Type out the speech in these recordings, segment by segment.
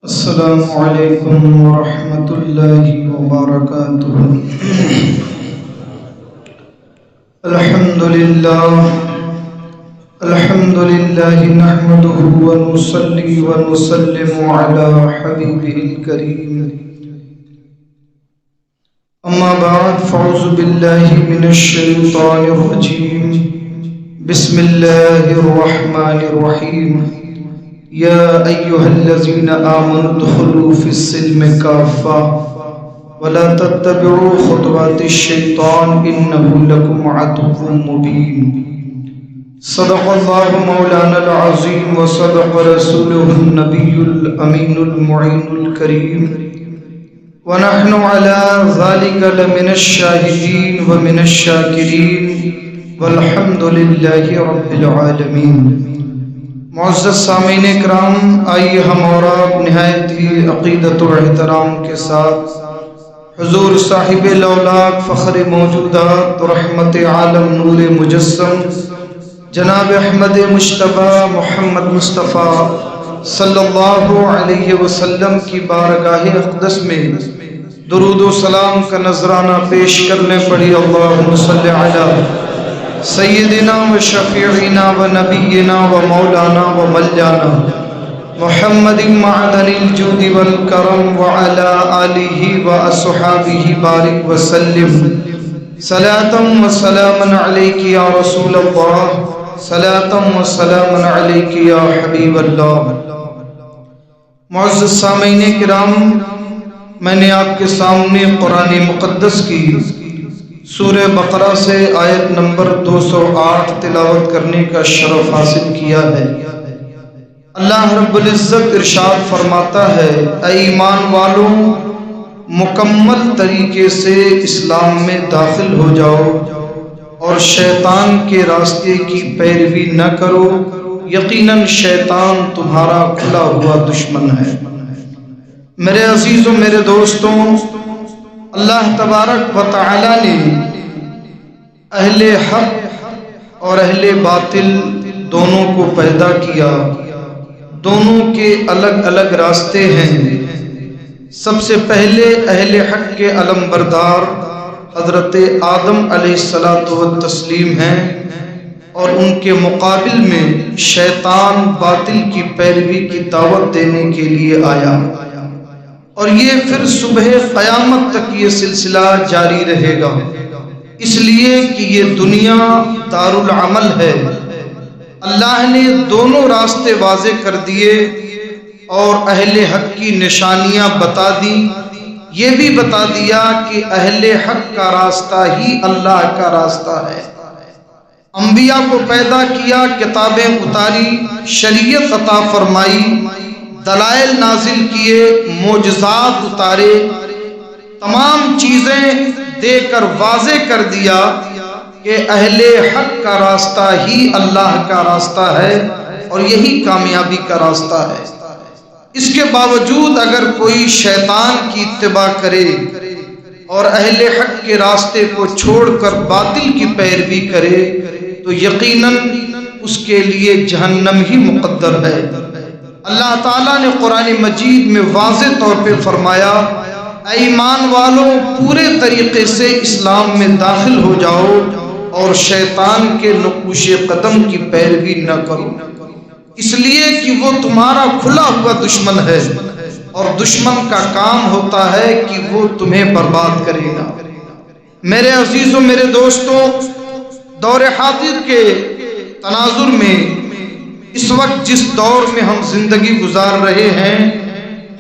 السلام علیکم ورحمۃ اللہ وبرکاتہ۔ الحمد للہ نحمده ونصلی ونسلم علی حبیبہ الکریم، اما بعد فاعوذ باللہ من الشیطان الرجیم، بسم اللہ الرحمن الرحیم۔ یا ایہا الذین آمنوا ادخلوا فی السلم کافۃ ولا تتبعوا خطوات الشیطان انہ لکم عدو مبین۔ صدق اللہ مولانا العظیم وصدق رسولہ النبی الامین المعین الکریم، ونحن علی ذلک لمن الشاہدین ومن الشاکرین والحمد للہ رب العالمین۔ معزز سامعین کرام، آئیے ہم اور آپ نہایت ہی عقیدت و احترام کے ساتھ حضور صاحب لولاک فخر موجودات رحمت عالم نور مجسم جناب احمد مجتبیٰ محمد مصطفیٰ صلی اللہ علیہ وسلم کی بارگاہ اقدس میں درود و سلام کا نذرانہ پیش کرنے پڑی۔ اللہم صلی علی سیدنا و شفیعنا و نبینا و مولانا و ملیانا محمد معدن الجود والکرم وعلا آلہ و اصحابہ بارک وسلم۔ صلاة و سلاما علیک یا رسول اللہ، صلاة و سلاما علیک یا حبیب اللہ۔ معزز سامعین کرام، میں نے آپ کے سامنے قرآن مقدس کی سورہ بقرہ سے آیت نمبر 208 تلاوت کرنے کا شرف حاصل کیا ہے۔ اللہ رب العزت ارشاد فرماتا ہے، اے ایمان والوں، مکمل طریقے سے اسلام میں داخل ہو جاؤ اور شیطان کے راستے کی پیروی نہ کرو، یقیناً شیطان تمہارا کھلا ہوا دشمن ہے۔ میرے عزیزوں، میرے دوستوں، اللہ تبارک و تعالی نے اہل حق اور اہل باطل دونوں کو پیدا کیا۔ دونوں کے الگ الگ راستے ہیں۔ سب سے پہلے اہل حق کے علم بردار حضرت آدم علیہ السلام ہیں، اور ان کے مقابل میں شیطان باطل کی پیروی کی دعوت دینے کے لیے آیا، اور یہ پھر صبح قیامت تک یہ سلسلہ جاری رہے گا، اس لیے کہ یہ دنیا دارالعمل ہے۔ اللہ نے دونوں راستے واضح کر دیے اور اہل حق کی نشانیاں بتا دی۔ یہ بھی بتا دیا کہ اہل حق کا راستہ ہی اللہ کا راستہ ہے۔ انبیاء کو پیدا کیا، کتابیں اتاری، شریعت عطا فرمائی، دلائل نازل کیے، معجزات اتارے، تمام چیزیں دے کر واضح کر دیا کہ اہل حق کا راستہ ہی اللہ کا راستہ ہے اور یہی کامیابی کا راستہ ہے۔ اس کے باوجود اگر کوئی شیطان کی اتباع کرے اور اہل حق کے راستے کو چھوڑ کر باطل کی پیروی کرے تو یقیناً اس کے لیے جہنم ہی مقدر ہے۔ اللہ تعالیٰ نے قرآن مجید میں واضح طور پہ فرمایا، اے ایمان والوں، پورے طریقے سے اسلام میں داخل ہو جاؤ اور شیطان کے نقوش قدم کی پیروی نہ کرو، اس لیے کہ وہ تمہارا کھلا ہوا دشمن ہے، اور دشمن کا کام ہوتا ہے کہ وہ تمہیں برباد کرے گا۔ میرے عزیزوں، میرے دوستوں، دور حاضر کے تناظر میں اس وقت جس دور میں ہم زندگی گزار رہے ہیں،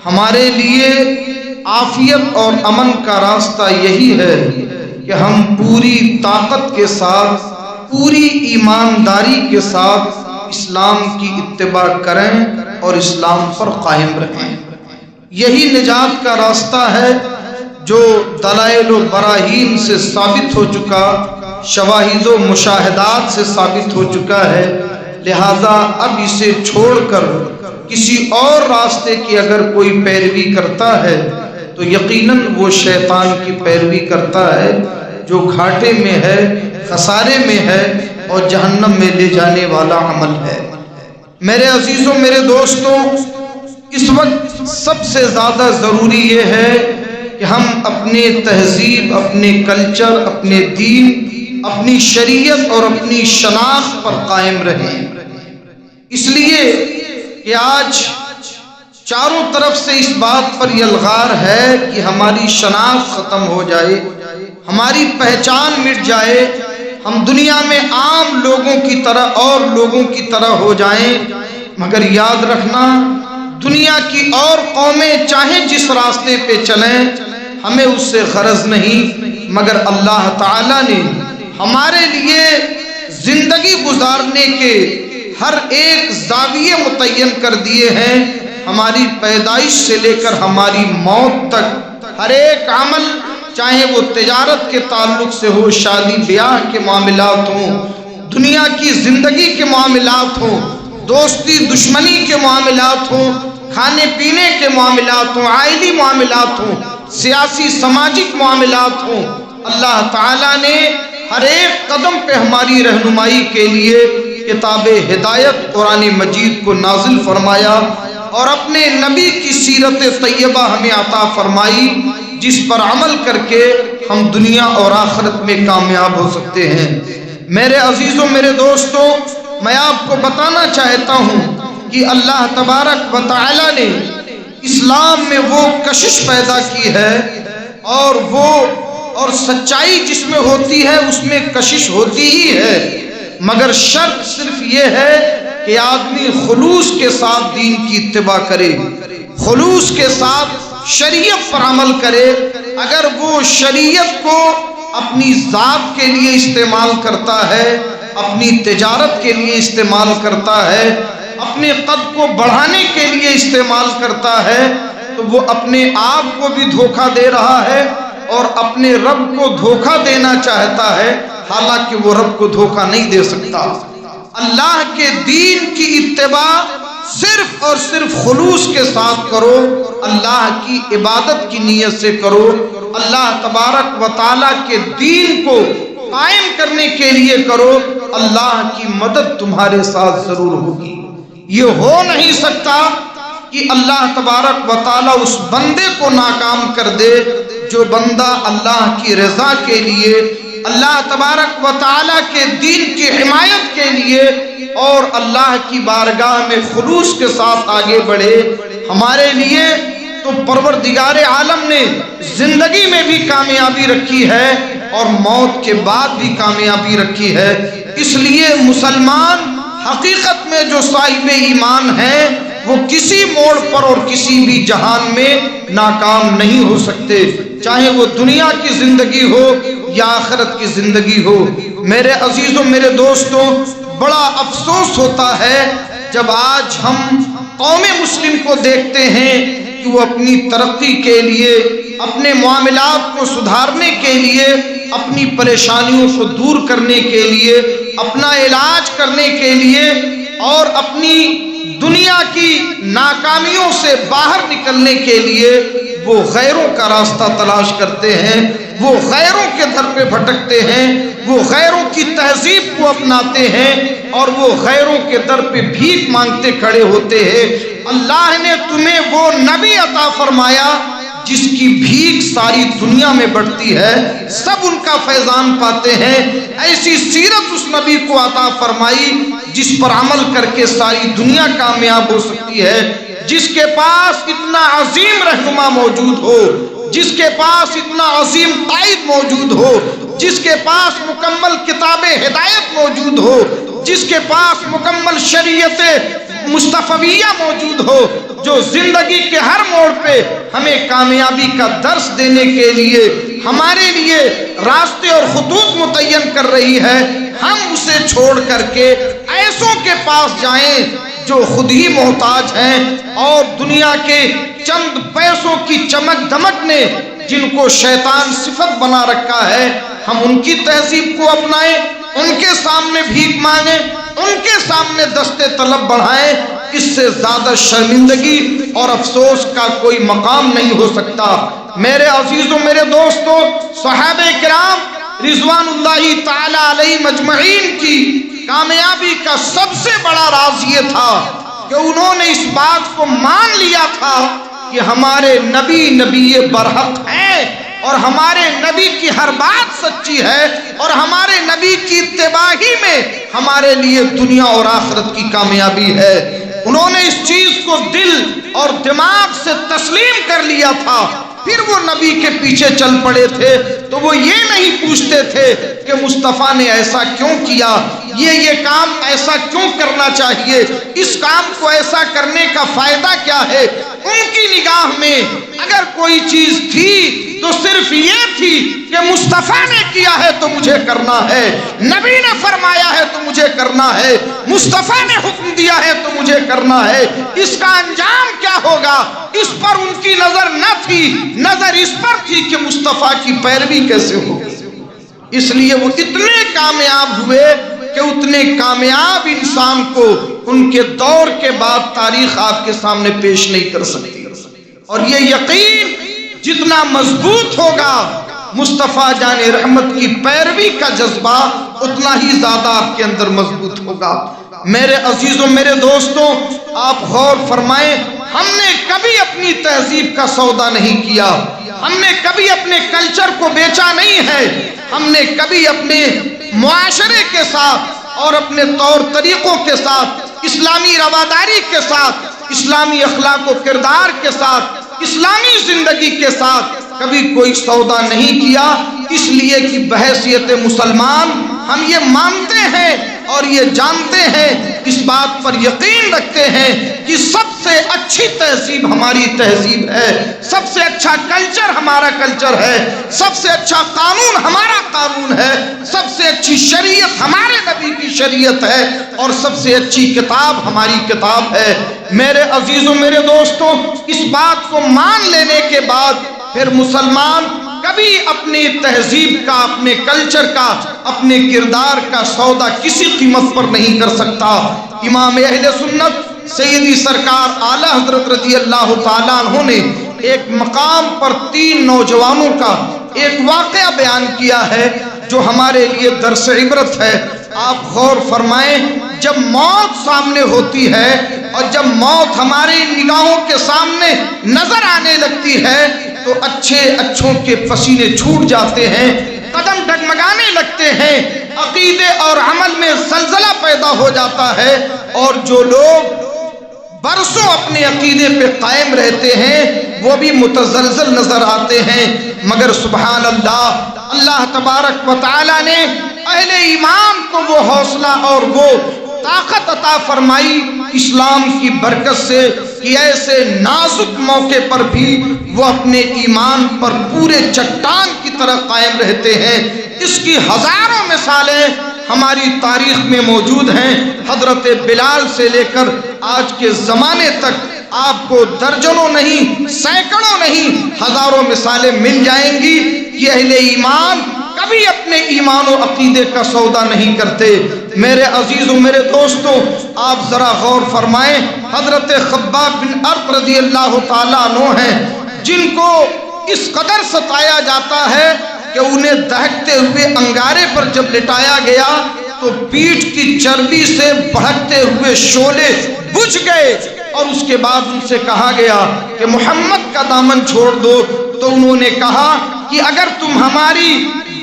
ہمارے لیے عافیت اور امن کا راستہ یہی ہے کہ ہم پوری طاقت کے ساتھ، پوری ایمانداری کے ساتھ اسلام کی اتباع کریں اور اسلام پر قائم رہیں۔ یہی نجات کا راستہ ہے جو دلائل و براہین سے ثابت ہو چکا، شواہد و مشاہدات سے ثابت ہو چکا ہے۔ لہذا اب اسے چھوڑ کر کسی اور راستے کی اگر کوئی پیروی کرتا ہے تو یقیناً وہ شیطان کی پیروی کرتا ہے، جو گھاٹے میں ہے، خسارے میں ہے اور جہنم میں لے جانے والا عمل ہے۔ میرے عزیزوں، میرے دوستوں، اس وقت سب سے زیادہ ضروری یہ ہے کہ ہم اپنے تہذیب، اپنے کلچر، اپنے دین، اپنی شریعت اور اپنی شناخت پر قائم رہیں۔ اس لیے کہ آج چاروں طرف سے اس بات پر یلغار ہے کہ ہماری شناخت ختم ہو جائے، ہماری پہچان مٹ جائے، ہم دنیا میں عام لوگوں کی طرح اور لوگوں کی طرح ہو جائیں۔ مگر یاد رکھنا، دنیا کی اور قومیں چاہیں جس راستے پہ چلیں، ہمیں اس سے غرض نہیں، مگر اللہ تعالیٰ نے ہمارے لیے زندگی گزارنے کے ہر ایک زاویے متعین کر دیے ہیں۔ ہماری پیدائش سے لے کر ہماری موت تک ہر ایک عمل، چاہے وہ تجارت کے تعلق سے ہو، شادی بیاہ کے معاملات ہوں، دنیا کی زندگی کے معاملات ہوں، دوستی دشمنی کے معاملات ہوں، کھانے پینے کے معاملات ہوں، عائلی معاملات ہوں، سیاسی سماجک معاملات ہوں، اللہ تعالیٰ نے ہر ایک قدم پہ ہماری رہنمائی کے لیے کتاب ہدایت قرآن مجید کو نازل فرمایا اور اپنے نبی کی سیرت طیبہ ہمیں عطا فرمائی، جس پر عمل کر کے ہم دنیا اور آخرت میں کامیاب ہو سکتے ہیں۔ میرے عزیزوں، میرے دوستوں، میں آپ کو بتانا چاہتا ہوں کہ اللہ تبارک و تعالی نے اسلام میں وہ کشش پیدا کی ہے اور سچائی جس میں ہوتی ہے اس میں کشش ہوتی ہی ہے، مگر شرط صرف یہ ہے کہ آدمی خلوص کے ساتھ دین کی اتباع کرے، خلوص کے ساتھ شریعت پر عمل کرے۔ اگر وہ شریعت کو اپنی ذات کے لیے استعمال کرتا ہے، اپنی تجارت کے لیے استعمال کرتا ہے، اپنے قد کو بڑھانے کے لیے استعمال کرتا ہے، تو وہ اپنے آپ کو بھی دھوکہ دے رہا ہے اور اپنے رب کو دھوکہ دینا چاہتا ہے، حالانکہ وہ رب کو دھوکہ نہیں دے سکتا۔ اللہ کے دین کی اتباع صرف اور صرف خلوص کے ساتھ کرو، اللہ کی عبادت کی نیت سے کرو، اللہ تبارک و تعالیٰ کے دین کو قائم کرنے کے لیے کرو، اللہ کی مدد تمہارے ساتھ ضرور ہوگی۔ یہ ہو نہیں سکتا کہ اللہ تبارک و تعالیٰ اس بندے کو ناکام کر دے جو بندہ اللہ کی رضا کے لیے، اللہ تبارک و تعالیٰ کے دین کی حمایت کے لیے اور اللہ کی بارگاہ میں خلوص کے ساتھ آگے بڑھے۔ ہمارے لیے تو پروردگار عالم نے زندگی میں بھی کامیابی رکھی ہے اور موت کے بعد بھی کامیابی رکھی ہے۔ اس لیے مسلمان حقیقت میں جو صاحب ایمان ہیں وہ کسی موڑ پر اور کسی بھی جہان میں ناکام نہیں ہو سکتے، چاہے وہ دنیا کی زندگی ہو یا آخرت کی زندگی ہو۔ میرے عزیزوں، میرے دوستوں، بڑا افسوس ہوتا ہے جب آج ہم قوم مسلم کو دیکھتے ہیں کہ وہ اپنی ترقی کے لیے، اپنے معاملات کو سدھارنے کے لیے، اپنی پریشانیوں کو دور کرنے کے لیے، اپنا علاج کرنے کے لیے اور اپنی دنیا کی ناکامیوں سے باہر نکلنے کے لیے وہ غیروں کا راستہ تلاش کرتے ہیں، وہ غیروں کے در پہ بھٹکتے ہیں، وہ غیروں کی تہذیب کو اپناتے ہیں اور وہ غیروں کے در پہ بھیک مانگتے کھڑے ہوتے ہیں۔ اللہ نے تمہیں وہ نبی عطا فرمایا جس کی بھیک ساری دنیا میں بڑھتی ہے، سب ان کا فیضان پاتے ہیں۔ ایسی سیرت اس نبی کو عطا فرمائی جس پر عمل کر کے ساری دنیا کامیاب ہو سکتی ہے، جس کے پاس اتنا عظیم رہنما موجود ہو، جس کے پاس اتنا عظیم قائد موجود ہو، جس کے پاس مکمل کتاب ہدایت موجود ہو، جس کے پاس مکمل شریعت مصطفیہ موجود ہو، جو زندگی کے ہر موڑ پہ ہمیں کامیابی کا درس دینے کے لیے ہمارے لیے راستے اور خطوط متعین کر رہی ہے۔ ہم اسے چھوڑ کر کے ایسوں کے پاس جائیں جو خود ہی محتاج ہیں اور دنیا کے چند پیسوں کی چمک دمک نے جن کو شیطان صفت بنا رکھا ہے، ہم ان کی تہذیب کو اپنائیں، ان کے سامنے بھیک مانگیں، ان کے سامنے دستے طلب بڑھائیں۔ اس سے زیادہ شرمندگی اور افسوس کا کوئی مقام نہیں ہو سکتا۔ میرے عزیزوں، میرے دوستوں، صحابہ کرام رضوان اللہ تعالی علیہ مجمعین کی کامیابی کا سب سے بڑا راز یہ تھا کہ انہوں نے اس بات کو مان لیا تھا کہ ہمارے نبی برحق ہیں اور ہمارے نبی کی ہر بات سچی ہے اور ہمارے نبی کی اتباع ہی میں ہمارے لیے دنیا اور آخرت کی کامیابی ہے۔ انہوں نے اس چیز کو دل اور دماغ سے تسلیم کر لیا تھا، پھر وہ نبی کے پیچھے چل پڑے تھے تو وہ یہ نہیں پوچھتے تھے کہ مصطفیٰ نے ایسا کیوں کیا، یہ کام ایسا کیوں کرنا چاہیے، اس کام کو ایسا کرنے کا فائدہ کیا ہے۔ ان کی نگاہ میں اگر کوئی چیز تھی تو صرف یہ تھی کہ مصطفیٰ نے کیا ہے تو مجھے کرنا ہے، نبی نے فرمایا ہے تو مجھے کرنا ہے، مصطفیٰ نے حکم دیا ہے تو مجھے کرنا ہے، اس کا انجام کیا ہوگا اس پر ان کی نظر نہ تھی، نظر اس پر تھی کہ مصطفیٰ کی پیروی کیسے ہو۔ اس لیے وہ اتنے کامیاب ہوئے کہ اتنے کامیاب انسان کو ان کے دور کے بعد تاریخ آپ کے سامنے پیش نہیں کر سکتی۔ اور یہ یقین جتنا مضبوط ہوگا مصطفیٰ جان رحمت کی پیروی کا جذبہ اتنا ہی زیادہ آپ کے اندر مضبوط ہوگا۔ میرے عزیزوں، میرے دوستوں، آپ غور فرمائیں، ہم نے کبھی اپنی تہذیب کا سودا نہیں کیا، ہم نے کبھی اپنے کلچر کو بیچا نہیں ہے، ہم نے کبھی اپنے معاشرے کے ساتھ اور اپنے طور طریقوں کے ساتھ، اسلامی رواداری کے ساتھ، اسلامی اخلاق و کردار کے ساتھ، اسلامی زندگی کے ساتھ کبھی کوئی سودا نہیں کیا، اس لیے کہ بحیثیت مسلمان ہم یہ مانتے ہیں اور یہ جانتے ہیں، اس بات پر یقین رکھتے ہیں کہ سب سے اچھی تہذیب ہماری تہذیب ہے، سب سے اچھا کلچر ہمارا کلچر ہے، سب سے اچھا قانون ہمارا قانون ہے، سب سے اچھی شریعت ہمارے نبی کی شریعت ہے اور سب سے اچھی کتاب ہماری کتاب ہے۔ میرے عزیزوں، میرے دوستوں، اس بات کو مان لینے کے بعد پھر مسلمان کبھی اپنی تہذیب کا، اپنے کلچر کا، اپنے کردار کا سودا کسی قیمت پر نہیں کر سکتا۔ امام اہل سنت سیدی سرکار اعلیٰ حضرت رضی اللہ تعالیٰ عنہ نے ایک مقام پر 3 نوجوانوں کا ایک واقعہ بیان کیا ہے جو ہمارے لیے درس عبرت ہے۔ آپ غور فرمائیں، جب موت سامنے ہوتی ہے اور جب موت ہماری نگاہوں کے سامنے نظر آنے لگتی ہے تو اچھوں کے پسینے چھوٹ جاتے ہیں، قدم ڈگمگانے لگتے ہیں، عقیدے اور عمل میں زلزلہ پیدا ہو جاتا ہے، اور جو لوگ برسوں اپنے عقیدے پہ قائم رہتے ہیں وہ بھی متزلزل نظر آتے ہیں۔ مگر سبحان اللہ، اللہ تبارک و تعالی نے اہل ایمان کو وہ حوصلہ اور وہ طاقت عطا فرمائی اسلام کی برکت سے کہ ایسے نازک موقع پر بھی وہ اپنے ایمان پر پورے چٹان کی طرح قائم رہتے ہیں۔ اس کی ہزاروں مثالیں ہماری تاریخ میں موجود ہیں۔ حضرت بلال سے لے کر آج کے زمانے تک آپ کو درجنوں نہیں، سینکڑوں نہیں، ہزاروں مثالیں مل جائیں گی کہ اہل ایمان کبھی اپنے ایمان و عقیدے کا سودا نہیں کرتے۔ میرے عزیزوں، میرے دوستوں، آپ ذرا غور فرمائیں، حضرت خباب بن ارط رضی اللہ تعالیٰ عنہ ہیں جن کو اس قدر ستایا جاتا ہے کہ انہیں دہکتے ہوئے انگارے پر جب لٹایا گیا تو پیٹھ کی چربی سے بھڑکتے ہوئے شعلے بجھ گئے، اور اس کے بعد ان سے کہا گیا کہ محمد کا دامن چھوڑ دو، تو انہوں نے کہا کہ اگر تم ہماری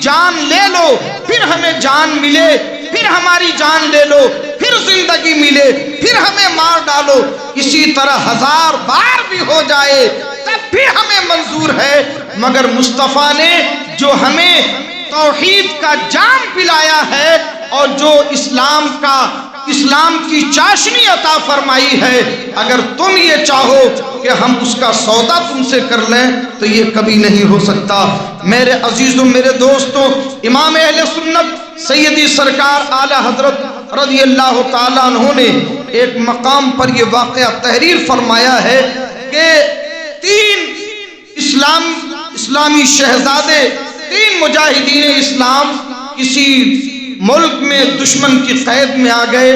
جان لے لو پھر ہمیں جان ملے، پھر ہماری جان لے لو پھر زندگی ملے، پھر ہمیں مار ڈالو، اسی طرح 1000 بار بھی ہو جائے تب بھی ہمیں منظور ہے، مگر مصطفیٰ نے جو ہمیں توحید کا جام پلایا ہے اور جو اسلام کی چاشنی عطا فرمائی ہے، اگر تم یہ چاہو کہ ہم اس کا سودا تم سے کر لیں تو یہ کبھی نہیں ہو سکتا۔ میرے عزیزوں، میرے دوستوں، امام اہل سنت سیدی سرکار اعلیٰ حضرت رضی اللہ تعالیٰ عنہ نے ایک مقام پر یہ واقعہ تحریر فرمایا ہے کہ 3 اسلامی شہزادے، 3 مجاہدین اسلام کسی ملک میں دشمن کی قید میں آ گئے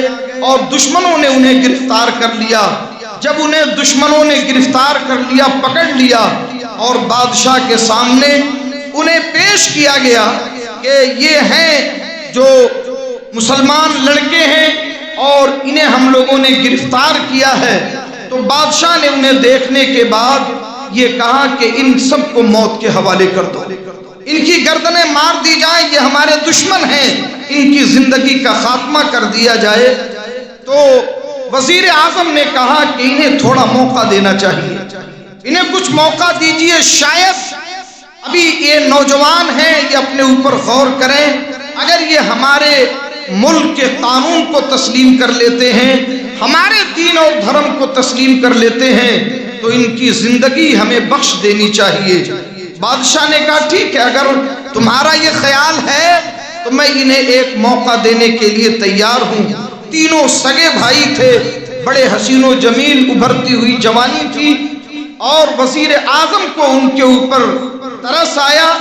اور دشمنوں نے انہیں گرفتار کر لیا۔ جب انہیں دشمنوں نے گرفتار کر لیا، پکڑ لیا اور بادشاہ کے سامنے انہیں پیش کیا گیا کہ یہ ہیں جو مسلمان لڑکے ہیں، اور انہیں ہم لوگوں نے گرفتار کیا ہے۔ تو بادشاہ نے انہیں دیکھنے کے بعد یہ کہا کہ ان سب کو موت کے حوالے کر دو، ان کی گردنیں مار دی جائیں، یہ ہمارے دشمن ہیں، ان کی زندگی کا خاتمہ کر دیا جائے۔ تو وزیر اعظم نے کہا کہ انہیں تھوڑا موقع دینا چاہیے، انہیں کچھ موقع دیجئے، شاید ابھی یہ نوجوان ہیں، یہ اپنے اوپر غور کریں، اگر یہ ہمارے ملک کے قانون کو تسلیم کر لیتے ہیں، ہمارے دین اور دھرم کو تسلیم کر لیتے ہیں تو ان کی زندگی ہمیں بخش دینی چاہیے۔ بادشاہ نے کہا ٹھیک ہے، اگر تمہارا یہ خیال ہے تو میں انہیں ایک موقع دینے کے لیے تیار ہوں۔ تینوں سگے بھائی تھے، بڑے حسین و جمیل، ابھرتی ہوئی جوانی تھی، اور وزیر اعظم کو ان کے اوپر ترس آیا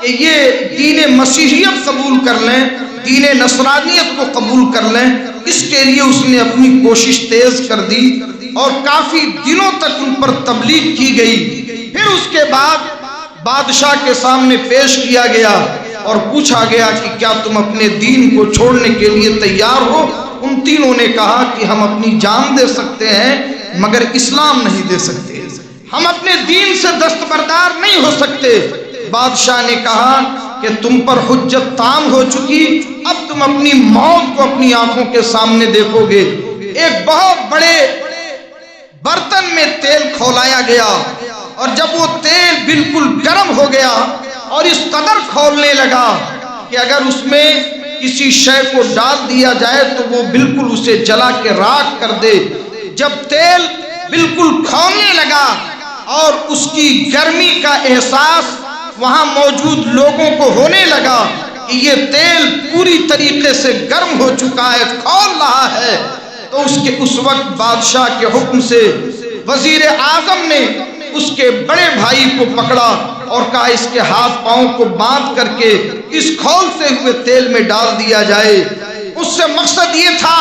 کہ یہ دین مسیحیت قبول کر لیں، دین نصرانیت کو قبول کر لیں۔ اس کے لیے اس نے اپنی کوشش تیز کر دی اور کافی دنوں تک ان پر تبلیغ کی گئی۔ پھر اس کے بعد بادشاہ کے سامنے پیش کیا گیا اور پوچھا گیا کہ کیا تم اپنے دین کو چھوڑنے کے لیے تیار ہو؟ ان تینوں نے کہا کہ ہم اپنی جان دے سکتے ہیں مگر اسلام نہیں دے سکتے، ہم اپنے دین سے دستبردار نہیں ہو سکتے۔ بادشاہ نے کہا کہ تم پر حجت تام ہو چکی، اب تم اپنی موت کو اپنی آنکھوں کے سامنے دیکھو گے۔ ایک بہت بڑے برتن میں تیل کھولایا گیا، اور جب وہ تیل بالکل گرم ہو گیا اور اس قدر کھولنے لگا کہ اگر اس میں کسی شے کو ڈال دیا جائے تو وہ بالکل اسے جلا کے راکھ کر دے۔ جب تیل بالکل کھولنے لگا اور اس کی گرمی کا احساس وہاں موجود لوگوں کو ہونے لگا کہ یہ تیل پوری طریقے سے گرم ہو چکا ہے، کھول رہا ہے، تو اس وقت بادشاہ کے حکم سے وزیر اعظم نے اس کے بڑے بھائی کو پکڑا اور کہا اس کے ہاتھ پاؤں کو باندھ کر کے اس کھولتے ہوئے تیل میں ڈال دیا جائے۔ اس سے مقصد یہ تھا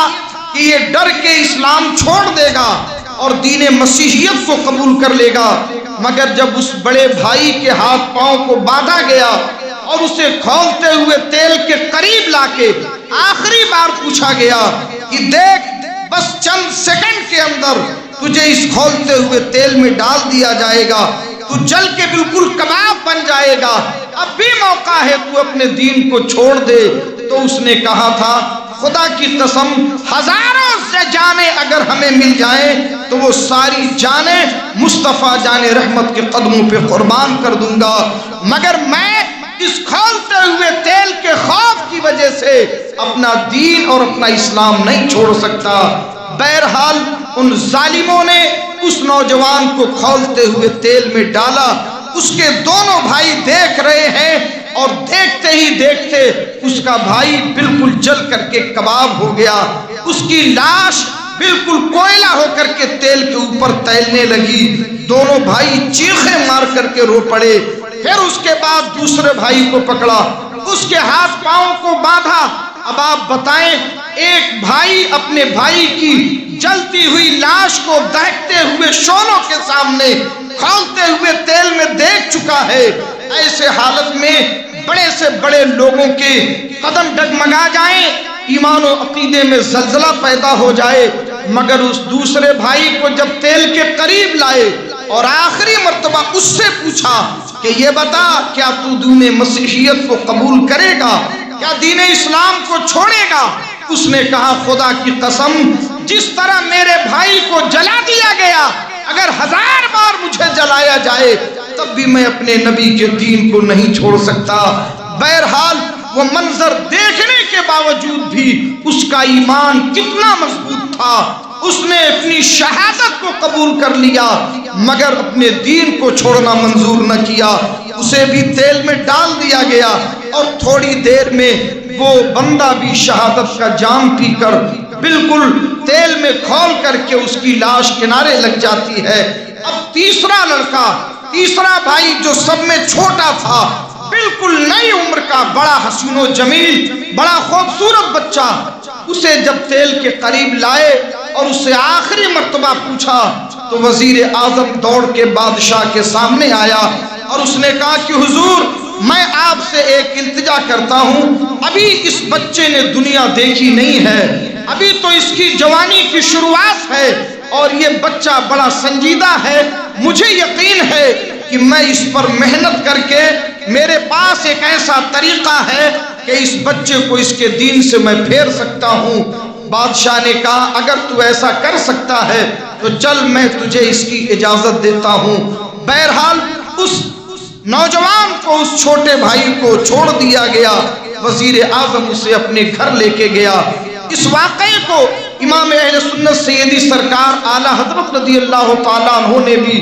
کہ یہ ڈر کے اسلام چھوڑ دے گا اور دین مسیحیت کو قبول کر لے گا، مگر جب اس بڑے بھائی کے ہاتھ پاؤں کو باندھا گیا اور اسے کھولتے ہوئے تیل کے قریب لا کے آخری بار پوچھا گیا کہ دیکھ بس چند سیکنڈ کے اندر تجھے اس کھولتے ہوئے تیل میں ڈال دیا جائے گا، تو جل کے بالکل کباب بن جائے گا، اب بھی موقع ہے تو اپنے دین کو چھوڑ دے۔ تو اس نے کہا تھا خدا کی قسم ہزاروں سے جانیں اگر ہمیں مل جائیں تو وہ ساری جانیں مصطفیٰ جان رحمت کے قدموں پہ قربان کر دوں گا، مگر میں اس کھولتے ہوئے تیل کے خوف کی وجہ سے اپنا دین اور اپنا اسلام نہیں چھوڑ سکتا۔ بہرحال ان ظالموں نے اس نوجوان کو کھولتے ہوئے تیل میں ڈالا، اس کے دونوں بھائی دیکھ رہے ہیں اور دیکھتے ہی دیکھتے اس کا بھائی بالکل جل کر کے کباب ہو گیا، اس کی لاش بالکل کوئلہ ہو کر کے تیل کے اوپر تیلنے لگی، دونوں بھائی چیخیں مار کر کے رو پڑے۔ پھر اس کے بعد دوسرے بھائی کو پکڑا، اس کے ہاتھ پاؤں کو باندھا۔ اب آپ بتائیں ایک بھائی اپنے بھائی کی جلتی ہوئی لاش کو دہتے ہوئے شعلوں کے سامنے کھولتے ہوئے تیل میں دیکھ چکا ہے، ایسے حالت میں بڑے سے بڑے لوگوں کے قدم ڈگمگا جائیں، ایمان و عقیدے میں زلزلہ پیدا ہو جائے، مگر اس دوسرے بھائی کو جب تیل کے قریب لائے اور آخری مرتبہ اس سے پوچھا کہ یہ بتا کیا تو دین مسیحیت کو قبول کرے گا، کیا دین اسلام کو چھوڑے گا؟ اس نے کہا خدا کی قسم جس طرح میرے بھائی کو جلا دیا گیا، اگر 1000 بار مجھے جلایا جائے تب بھی میں اپنے نبی کے دین کو نہیں چھوڑ سکتا۔ بہرحال وہ منظر دیکھنے کے باوجود بھی اس کا ایمان کتنا مضبوط تھا، اس نے اپنی شہادت کو قبول کر لیا مگر اپنے دین کو چھوڑنا منظور نہ کیا، اسے بھی تیل میں ڈال دیا گیا اور تھوڑی دیر میں وہ بندہ بھی شہادت کا جام پی کر بالکل تیل میں کھول کر کے اس کی لاش کنارے لگ جاتی ہے۔ اب تیسرا لڑکا، تیسرا بھائی جو سب میں چھوٹا تھا، بالکل نئی عمر کا بڑا حسین و جمیل، بڑا خوبصورت بچہ، اسے جب تیل کے قریب لائے اور اسے آخری مرتبہ پوچھا تو وزیر اعظم دوڑ کے بادشاہ کے سامنے آیا اور اس نے کہا کہ حضور میں آپ سے ایک التجا کرتا ہوں، ابھی اس بچے نے دنیا دیکھی نہیں ہے، ابھی تو اس کی جوانی کی شروعات ہے اور یہ بچہ بڑا سنجیدہ ہے، مجھے یقین ہے کہ میں اس پر محنت کر کے میرے پاس ایک ایسا طریقہ ہے کہ اس بچے کو اس کے دین سے میں پھیر سکتا ہوں۔ بادشاہ نے کہا اگر تو ایسا کر سکتا ہے تو چل میں تجھے اس کی اجازت دیتا ہوں۔ بہرحال اس نوجوان کو، اس چھوٹے بھائی کو چھوڑ دیا گیا، وزیر اعظم اسے اپنے گھر لے کے گیا۔ اس واقعے کو امام اہل سنت سیدی سرکار اعلیٰ حضرت رضی اللہ تعالیٰ عنہ نے بھی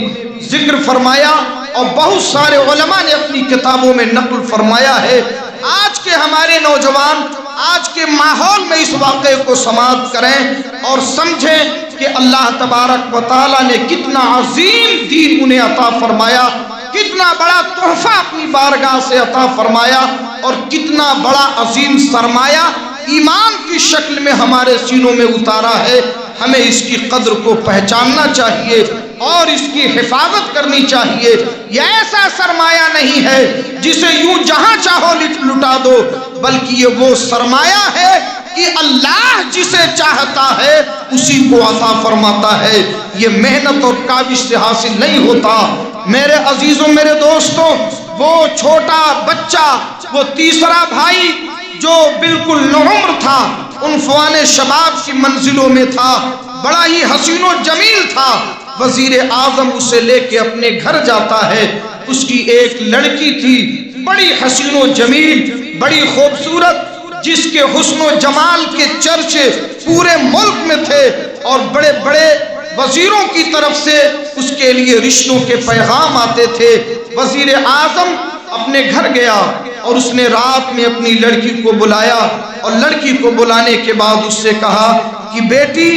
ذکر فرمایا اور بہت سارے علماء نے اپنی کتابوں میں نقل فرمایا ہے۔ آج کے ہمارے نوجوان آج کے ماحول میں اس واقعے کو سماعت کریں اور سمجھیں کہ اللہ تبارک و تعالیٰ نے کتنا عظیم دین انہیں عطا فرمایا، کتنا بڑا تحفہ اپنی بارگاہ سے عطا فرمایا اور کتنا بڑا عظیم سرمایہ ایمان کی شکل میں ہمارے سینوں میں اتارا ہے۔ ہمیں اس کی قدر کو پہچاننا چاہیے اور اس کی حفاظت کرنی چاہیے۔ یہ ایسا سرمایہ نہیں ہے جسے یوں جہاں چاہو لٹا دو، بلکہ یہ وہ سرمایہ ہے کہ اللہ جسے چاہتا ہے اسی کو عطا فرماتا ہے۔ یہ محنت اور کاوش سے حاصل نہیں ہوتا۔ میرے عزیزوں، میرے دوستوں، وہ چھوٹا بچہ، وہ تیسرا بھائی جو بالکل نوعمر تھا، عنفوان شباب کی منزلوں میں تھا، بڑا ہی حسین و جمیل تھا، وزیر اعظم اسے لے کے اپنے گھر جاتا ہے۔ اس کی ایک لڑکی تھی بڑی حسین و جمیل، بڑی خوبصورت، جس کے حسن و جمال کے چرچے پورے ملک میں تھے اور بڑے بڑے وزیروں کی طرف سے اس کے لیے رشتوں کے پیغام آتے تھے۔ وزیر اعظم اپنے گھر گیا اور اس نے رات میں اپنی لڑکی کو بلایا اور لڑکی کو بلانے کے بعد اس سے کہا کہ بیٹی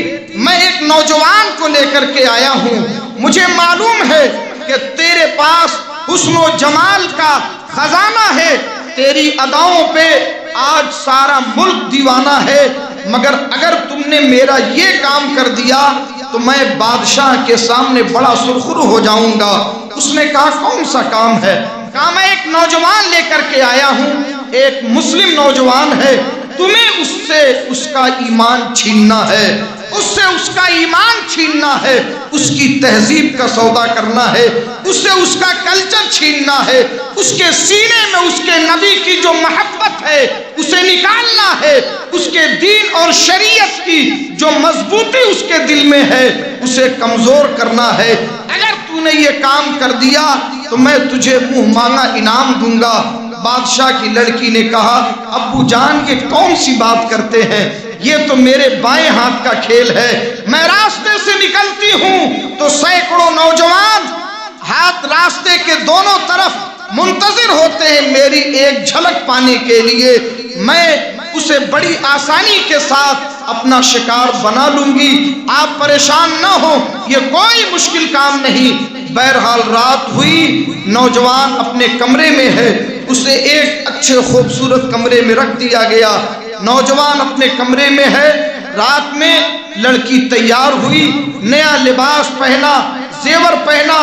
میں ایک نوجوان کو لے کر کے آیا ہوں، مجھے معلوم ہے کہ تیرے پاس حسن و جمال کا خزانہ ہے، تیری اداؤں پہ آج سارا ملک دیوانہ ہے، مگر اگر تم نے میرا یہ کام کر دیا تو میں بادشاہ کے سامنے بڑا سرخرو ہو جاؤں گا۔ اس نے کہا کون سا کام ہے؟ کہا میں ایک نوجوان لے کر کے آیا ہوں، ایک مسلم نوجوان ہے، تمہیں اس سے اس کا ایمان چھیننا ہے، اس سے اس کا ایمان چھیننا ہے، اس کی تہذیب کا سودا کرنا ہے، اس سے اس کا کلچر چھیننا ہے، اس کے سینے میں اس کے نبی کی جو محبت ہے اسے نکالنا ہے، اس کے دین اور شریعت کی جو مضبوطی اس کے دل میں ہے اسے کمزور کرنا ہے۔ اگر تو نے یہ کام کر دیا تو میں تجھے منہ مانگا انعام دوں گا۔ بادشاہ کی لڑکی نے کہا ابو جان یہ کون سی بات کرتے ہیں، یہ تو میرے بائیں ہاتھ کا کھیل ہے، میں راستے سے نکلتی ہوں تو سینکڑوں نوجوان ہاتھ راستے کے دونوں طرف منتظر ہوتے ہیں میری ایک جھلک پانے کے لیے، میں اسے بڑی آسانی کے ساتھ اپنا شکار بنا لوں گی، آپ پریشان نہ ہو، یہ کوئی مشکل کام نہیں۔ بہرحال رات ہوئی، نوجوان اپنے کمرے میں ہے، اسے ایک اچھے خوبصورت کمرے میں رکھ دیا گیا، نوجوان اپنے کمرے میں ہے۔ رات میں لڑکی تیار ہوئی، نیا لباس پہنا، زیور پہنا،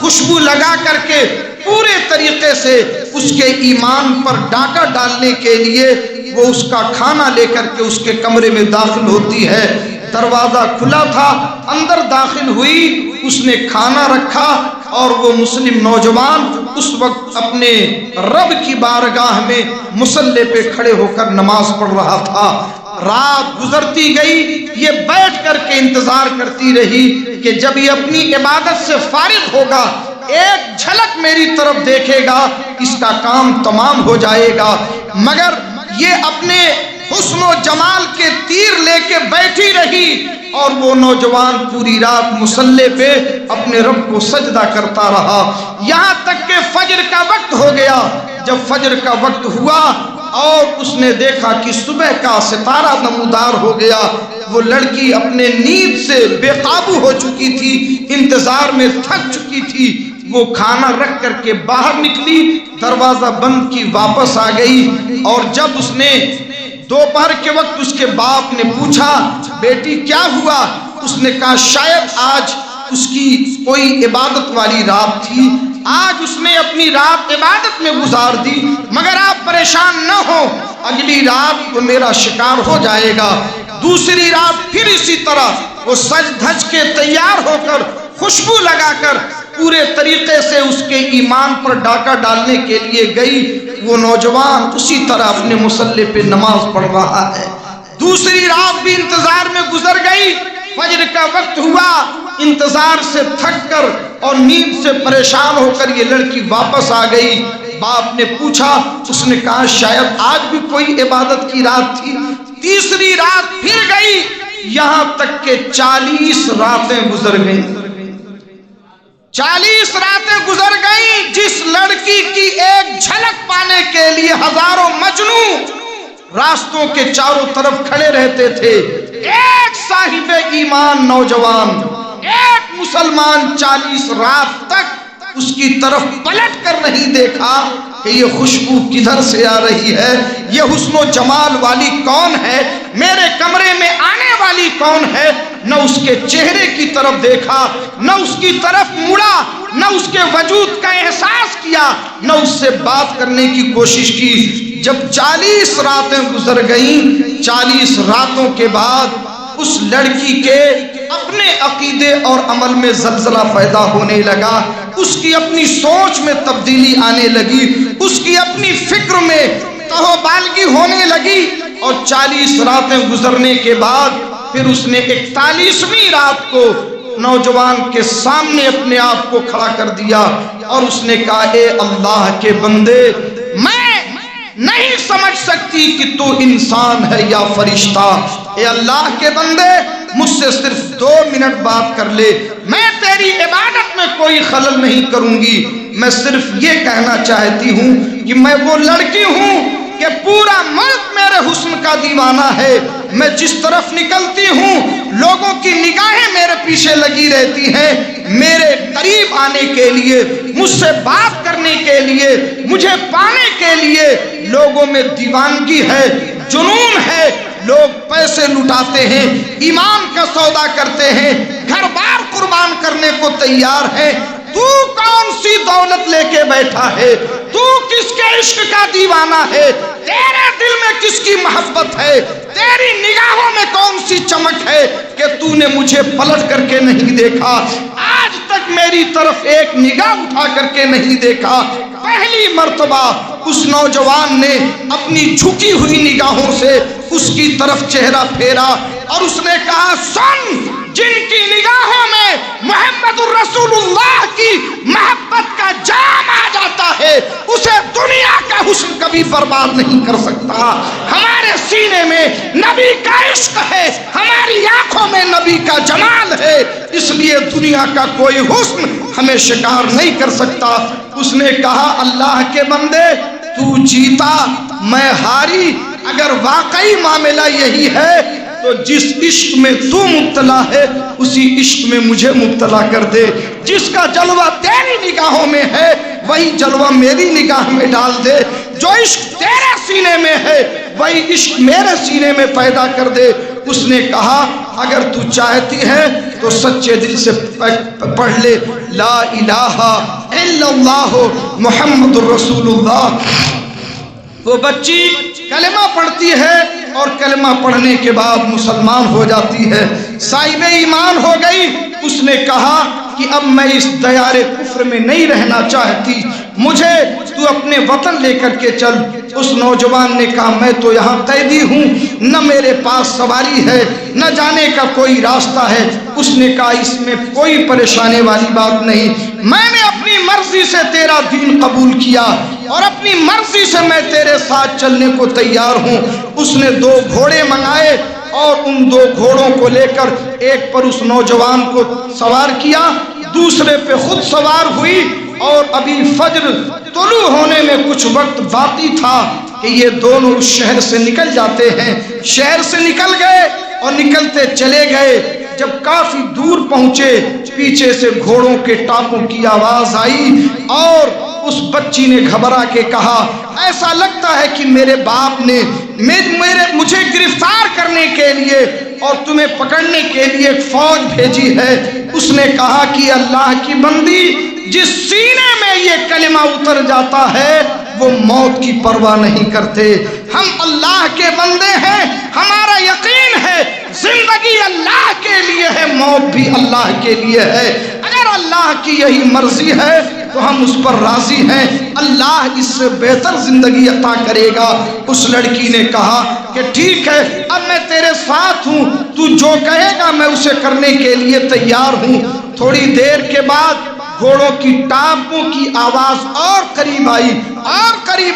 خوشبو لگا کر کے پورے طریقے سے اس کے ایمان پر ڈاکہ ڈالنے کے لیے وہ اس کا کھانا لے کر کے اس کے کمرے میں داخل ہوتی ہے۔ دروازہ کھلا تھا، اندر داخل ہوئی، اس نے کھانا رکھا اور وہ مسلم نوجوان اس وقت اپنے رب کی بارگاہ میں مصلی پہ کھڑے ہو کر نماز پڑھ رہا تھا۔ رات گزرتی گئی، یہ بیٹھ کر کے انتظار کرتی رہی کہ جب یہ اپنی عبادت سے فارغ ہوگا ایک جھلک میری طرف دیکھے گا اس کا کام تمام ہو جائے گا، مگر یہ اپنے حسن و جمال کے تیر لے کے بیٹھی رہی اور وہ نوجوان پوری رات مصلی پہ اپنے رب کو سجدہ کرتا رہا، یہاں تک کہ فجر کا وقت ہو گیا۔ جب فجر کا وقت ہوا اور اس نے دیکھا کہ صبح کا ستارہ نمودار ہو گیا، وہ لڑکی اپنے نیند سے بے قابو ہو چکی تھی، انتظار میں تھک چکی تھی، وہ کھانا رکھ کر کے باہر نکلی، دروازہ بند کی واپس آ گئی، اور جب اس نے دوپہر کے وقت اس کے باپ نے پوچھا بیٹی کیا ہوا، اس نے کہا شاید آج اس کی کوئی عبادت والی رات تھی، آج اس نے اپنی رات عبادت میں گزار دی، مگر آپ پریشان نہ ہو، اگلی رات تو میرا شکار ہو جائے گا۔ دوسری رات پھر اسی طرح وہ سج دھج کے تیار ہو کر، خوشبو لگا کر پورے طریقے سے اس کے ایمان پر ڈاکہ ڈالنے کے لیے گئی۔ وہ نوجوان اسی طرح اپنے مصلی پہ نماز پڑھ رہا ہے۔ دوسری رات بھی انتظار میں گزر گئی، فجر کا وقت ہوا، انتظار سے تھک کر اور نیند سے پریشان ہو کر یہ لڑکی واپس آ گئی۔ باپ نے پوچھا، اس نے کہا شاید آج بھی کوئی عبادت کی رات تھی۔ تیسری رات پھر گئی، یہاں تک کہ 40 راتیں گزر گئیں۔ 40 راتیں گزر گئیں، جس لڑکی کی ایک جھلک پانے کے لیے ہزاروں مجنوں راستوں کے چاروں طرف کھڑے رہتے تھے، ایک صاحب ایمان نوجوان، ایک مسلمان 40 رات تک اس کی طرف پلٹ کر نہیں دیکھا کہ یہ خوشبو کدھر سے آ رہی ہے، یہ حسن و جمال والی کون ہے، میرے کمرے میں آنے والی کون ہے۔ نہ اس کے چہرے کی طرف دیکھا، نہ اس کی طرف مڑا، نہ اس کے وجود کا احساس کیا، نہ اس سے بات کرنے کی کوشش کی۔ جب 40 راتیں گزر گئیں، 40 راتوں کے بعد اس لڑکی کے اپنے عقیدے اور عمل میں زلزلہ پیدا ہونے لگا، اس کی اپنی سوچ میں تبدیلی آنے لگی، اس کی اپنی فکر میں تہوبالگی ہونے لگی، اور 40 راتیں گزرنے کے بعد پھر اس نے 41ویں رات کو نوجوان کے سامنے اپنے آپ کو کھڑا کر دیا اور اس نے کہا اے اللہ کے بندے، میں نہیں سمجھ سکتی کہ تو انسان ہے یا فرشتہ، اے اللہ کے بندے مجھ سے صرف 2 منٹ بات کر لے، میں تیری عبادت میں کوئی خلل نہیں کروں گی، میں صرف یہ کہنا چاہتی ہوں کہ میں وہ لڑکی ہوں کہ پورا ملک میرے حسن کا دیوانہ ہے، میں جس طرف نکلتی ہوں لوگوں کی نگاہیں میرے پیچھے لگی رہتی ہیں، میرے قریب آنے کے لیے، مجھ سے بات کرنے کے لیے، مجھے پانے کے لیے لوگوں میں دیوانگی ہے، جنون ہے، لوگ پیسے لٹاتے ہیں، ایمان کا سودا کرتے ہیں، گھر بار قربان کرنے کو تیار ہے۔ تو کون سی دولت لے کے بیٹھا ہے؟ تو کس کے عشق کا دیوانہ ہے؟ تیرے دل میں کس کی محبت ہے؟ تیری نگاہوں میں کون سی چمک ہے کہ تو نے مجھے پلٹ کر کے نہیں دیکھا، آج تک میری طرف ایک نگاہ اٹھا کر کے نہیں دیکھا۔ پہلی مرتبہ اس نوجوان نے اپنی جھکی ہوئی نگاہوں سے اس کی طرف چہرہ پھیرا اور اس نے کہا سن، جن کی نگاہوں میں محمد الرسول اللہ کی محبت کا جام آ جاتا ہے، اسے دنیا کا حسن کبھی برباد نہیں کر سکتا۔ ہمارے سینے میں نبی کا عشق ہے، ہماری آنکھوں میں نبی کا جمال ہے، اس لیے دنیا کا کوئی حسن ہمیں شکار نہیں کر سکتا۔ اس نے کہا اللہ کے بندے، تو جیتا میں ہاری، اگر واقعی معاملہ یہی ہے تو جس عشق میں تو مبتلا ہے اسی عشق میں مجھے مبتلا کر دے، جس کا جلوہ تیری نگاہوں میں ہے وہی جلوہ میری نگاہ میں ڈال دے، جو عشق تیرے سینے میں ہے وہی عشق میرے سینے میں پیدا کر دے۔ اس نے کہا اگر تو چاہتی ہے تو سچے دل سے پڑھ لے لا الہ الا اللہ محمد الرسول اللہ۔ وہ بچی کلمہ پڑھتی ہے اور کلمہ پڑھنے کے بعد مسلمان ہو جاتی ہے، صاحب ایمان ہو گئی۔ اس نے کہا کہ اب میں اس دیار کفر میں نہیں رہنا چاہتی، مجھے تو اپنے وطن لے کر کے چل۔ اس نوجوان نے کہا میں تو یہاں قیدی ہوں، نہ میرے پاس سواری ہے، نہ جانے کا کوئی راستہ ہے۔ اس نے کہا اس میں کوئی پریشانی والی بات نہیں، میں نے اپنی مرضی سے تیرا دین قبول کیا اور اپنی مرضی سے میں تیرے ساتھ چلنے کو تیار ہوں۔ اس نے 2 گھوڑے منگائے اور ان 2 گھوڑوں کو لے کر ایک پر اس نوجوان کو سوار کیا، دوسرے پہ خود سوار ہوئی، اور ابھی فجر طلوع ہونے میں کچھ وقت باقی تھا کہ یہ دونوں اس شہر سے نکل جاتے ہیں۔ شہر سے نکل گئے اور نکلتے چلے گئے، جب کافی دور پہنچے پیچھے سے گھوڑوں کے ٹاپوں کی آواز آئی اور اس بچی نے گھبرا کے کہا ایسا لگتا ہے کہ میرے باپ نے مجھے گرفتار کرنے کے لیے اور تمہیں پکڑنے کے لیے ایک فوج بھیجی ہے۔ اس نے کہا کہ اللہ کی بندی، جس سینے میں یہ کلمہ اتر جاتا ہے وہ موت کی پرواہ نہیں کرتے۔ ہم اللہ کے بندے ہیں، ہمارا یقین ہے زندگی اللہ کے لیے ہے، موت بھی اللہ کے لیے ہے۔ اگر اللہ کی یہی مرضی ہے تو ہم اس پر راضی ہیں، اللہ اس سے بہتر زندگی عطا کرے گا۔ اس لڑکی نے کہا کہ ٹھیک ہے، اب میں تیرے ساتھ ہوں، تو جو کہے گا میں اسے کرنے کے لیے تیار ہوں۔ تھوڑی دیر کے بعد گھوڑوں کی ٹانپوں کی آواز اور قریب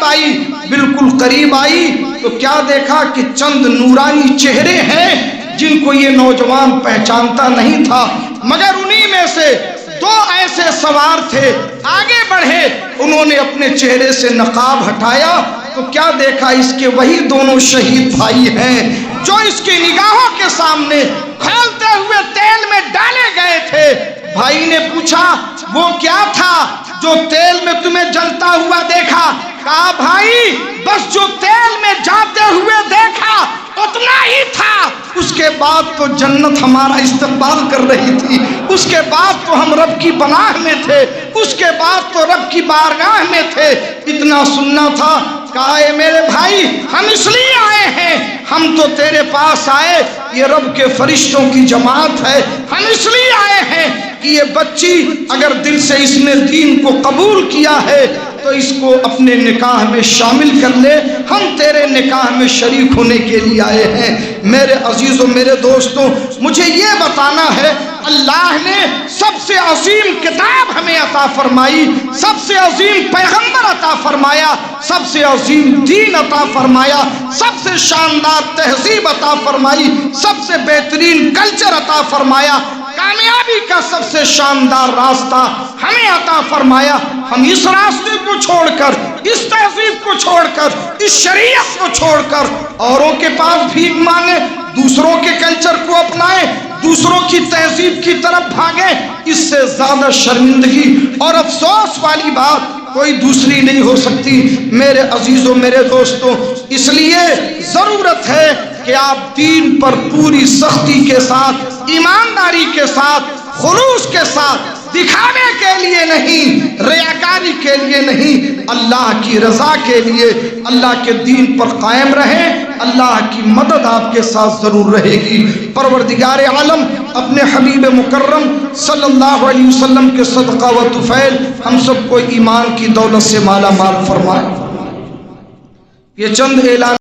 آئی، بالکل قریب آئی تو کیا دیکھا کہ چند نورانی چہرے ہیں جن کو یہ نوجوان پہچانتا نہیں تھا، مگر انہی میں سے دو ایسے سوار تھے۔ آگے بڑھے، انہوں نے اپنے چہرے سے نقاب ہٹایا تو کیا دیکھا اس کے وہی دونوں شہید بھائی ہیں جو اس کی نگاہوں کے سامنے کھولتے ہوئے تیل میں ڈالے گئے تھے۔ بھائی نے پوچھا وہ کیا تھا جو تیل میں تمہیں جلتا ہوا دیکھا؟ کہا بھائی بس جو تیل میں جاتے ہوئے دیکھا اتنا ہی تھا، اس کے بعد تو جنت ہمارا استقبال کر رہی تھی، اس کے بعد تو ہم رب کی پناہ میں تھے، اس کے بعد تو رب کی بارگاہ میں تھے، اتنا سننا تھا۔ کہا اے میرے بھائی ہم اس لیے آئے ہیں، ہم تو تیرے پاس آئے، یہ رب کے فرشتوں کی جماعت ہے، ہم اس لیے آئے ہیں کہ یہ بچی اگر دل سے اس نے دین کو قبول کیا ہے تو اس کو اپنے نکاح میں شامل کر لے، ہم تیرے نکاح میں شریک ہونے کے لیے آئے ہیں۔ میرے عزیزوں، میرے دوستوں، مجھے یہ بتانا ہے اللہ نے سب سے عظیم کتاب ہمیں عطا فرمائی، سب سے عظیم پیغمبر عطا فرمایا، سب سے عظیم دین عطا فرمایا، سب سے شاندار تہذیب عطا فرمائی، سب سے بہترین کلچر عطا فرمایا، کامیابی کا سب سے شاندار راستہ ہمیں عطا فرمایا۔ ہم اس راستے کو چھوڑ کر، اس تہذیب کو چھوڑ کر، اس شریعت کو چھوڑ کر اوروں کے پاس بھیک مانگے، دوسروں کے کلچر کو اپنائیں، دوسروں کی تہذیب کی طرف بھاگیں، اس سے زیادہ شرمندگی اور افسوس والی بات کوئی دوسری نہیں ہو سکتی۔ میرے عزیزوں، میرے دوستوں، اس لیے ضرورت ہے کہ آپ دین پر پوری سختی کے ساتھ، ایمانداری کے ساتھ، خلوص کے ساتھ، دکھانے کے لیے نہیں، ریاکاری کے لیے نہیں، اللہ کی رضا کے لیے اللہ کے دین پر قائم رہیں۔ اللہ کی مدد آپ کے ساتھ ضرور رہے گی۔ پروردگار عالم اپنے حبیب مکرم صلی اللہ علیہ وسلم کے صدقہ و طفیل ہم سب کو ایمان کی دولت سے مالا مال فرمائے۔ یہ چند اعلان